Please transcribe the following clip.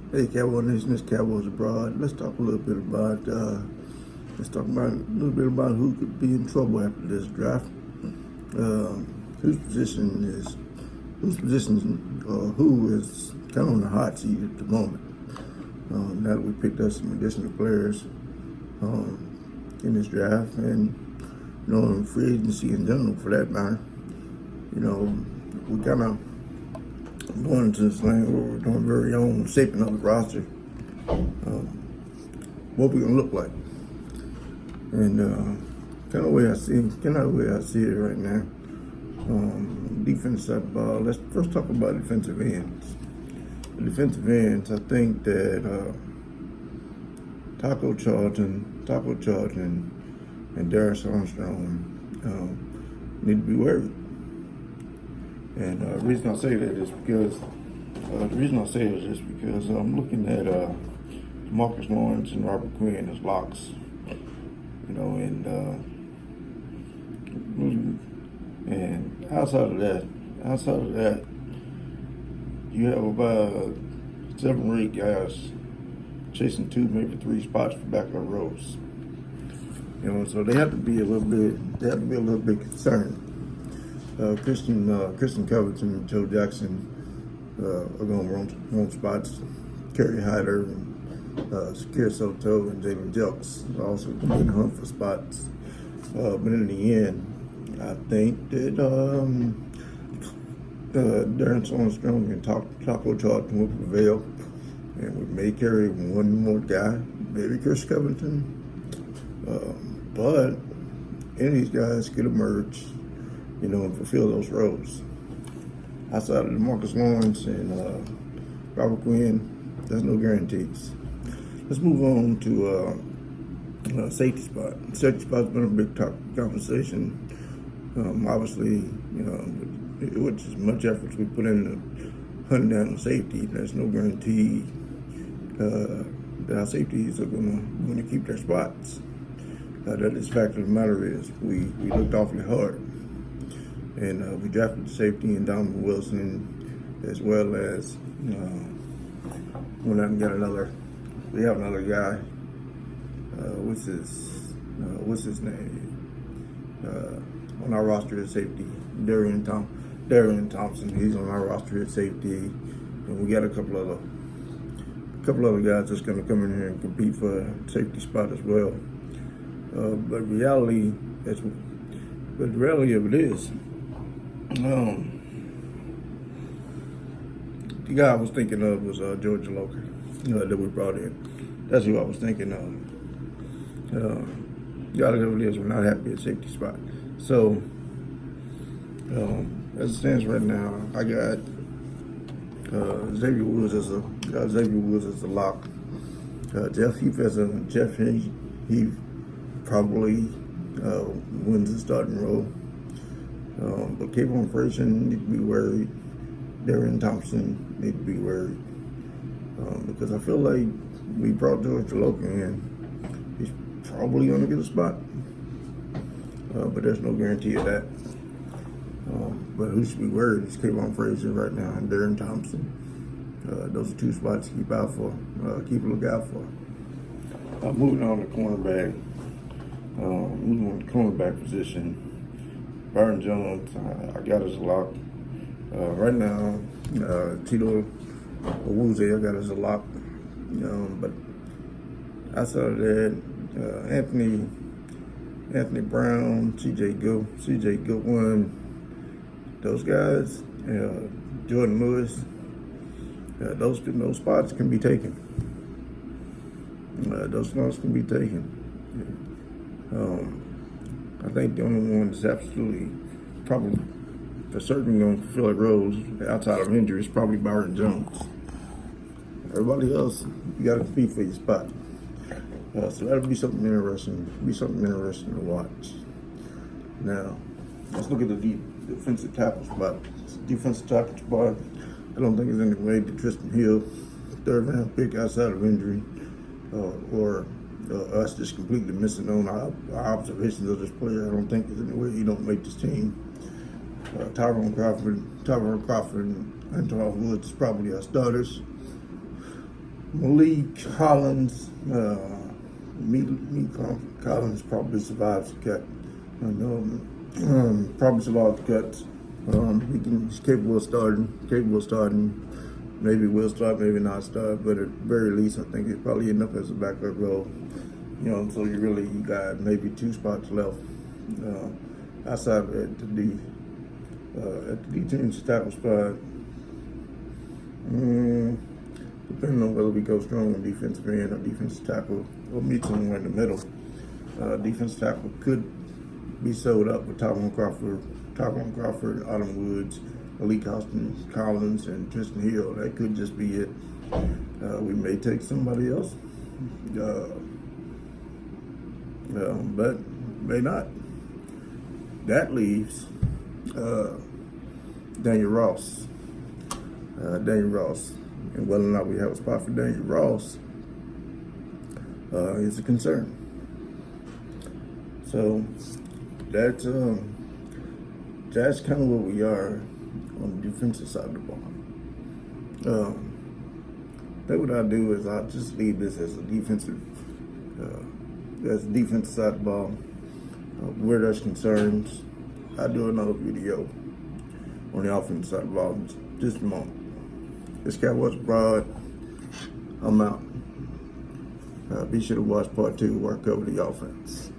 Hey, Cowboy Nation, this Cowboys Abroad. Let's talk a little bit about who could be in trouble after this draft. Uh, whose position is who is kind of on the hot seat at the moment. Now that we picked up some additional players in this draft, and in free agency in general, for that matter, we kind of going into this lane where we're doing very own shaping up the roster, what we're gonna look like, and kind of the way I see it right now. Defense side of the ball. Let's first talk about defensive ends. The defensive ends, I think that Taco Charlton, and Darius Armstrong need to be worried. And the reason I say that is because I'm looking at Marcus Lawrence and Robert Quinn as locks, and outside of that, you have about 7 or 8 guys chasing 2, maybe 3 spots for backup rows. So they have to be a little bit concerned. Christian Covington and Joe Jackson are going to run spots. Kerry Hyder and Shakir Soto and Jalen Jelks are also going to be in the hunt for spots. But in the end, I think that Darius Armstrong and Taco Charlton will prevail, and we may carry one more guy, maybe Chris Covington. But any of these guys could emerge, and fulfill those roles. Outside of Marcus Lawrence and Robert Quinn, there's no guarantees. Let's move on to safety spot. Safety spot's been a big conversation. Obviously, with as much effort we put into hunting down the safety, there's no guarantee that our safeties are going to keep their spots. That is fact of the matter is we looked awfully hard, and we drafted the safety in Donovan Wilson, as well as we have another guy. What's his name? On our roster at safety, Darian Thompson. He's on our roster at safety, and we got a couple other guys that's going to come in here and compete for a safety spot as well. But the reality of it is, the guy I was thinking of was Georgia Loker, that we brought in. That's who I was thinking of. The reality of it is, we're not happy at safety spot. So, as it stands right now, I got Xavier Woods as a lock. Jeff Heath probably wins the starting role. But Kayvon Frazier need to be worried. Darian Thompson need to be worried. Because I feel like we brought George Loker in. He's probably going to get a spot. But there's no guarantee of that. But who should be worried is Kayvon Frazier right now and Darian Thompson. Those are 2 spots to keep a lookout for. Moving on to cornerback. Moving on to cornerback position. Byron Jones, I got as a lock. Right now, Tito Owuzie, I got as a lock. But outside of that, Anthony Brown, CJ Goodwin, those guys, Jordan Lewis, those spots can be taken. Those spots can be taken. I think the only one that's absolutely, probably for certain going to fulfill their roles outside of injury is probably Byron Jones. Everybody else, you got to compete for your spot. So that'll be something interesting. To watch. Now, let's look at the defensive tackle spot. Defensive tackle spot. I don't think there's any way that Tristan Hill, 3rd round pick outside of injury, or us just completely missing on our observations of this player. I don't think there's any way he don't make this team. Tyrone Crawford, and Antoine Woods is probably our starters. Malik Collins, Collins probably survives the cut. Probably survives the cuts. He's capable of starting. Maybe will start, maybe not start, but at the very least, I think he's probably enough as a backup role. So you got maybe 2 spots left outside at the defensive tackle spot. Depending on whether we go strong on defensive end or defensive tackle, or meet somewhere in the middle. Defensive tackle could be sold up with Tyron Crawford, Autumn Woods, Malik Austin, Collins, and Tristan Hill. That could just be it. We may take somebody else, but may not. That leaves Daniel Ross. And whether or not we have a spot for Daniel Ross is a concern. So that's kind of where we are on the defensive side of the ball. Then what I do is I just leave this as a defensive side of the ball. Where there's concerns, I do another video on the offensive side of the ball in just a moment. This Cowboys Broad. I'm out. Be sure to watch part 2 where I cover the offense.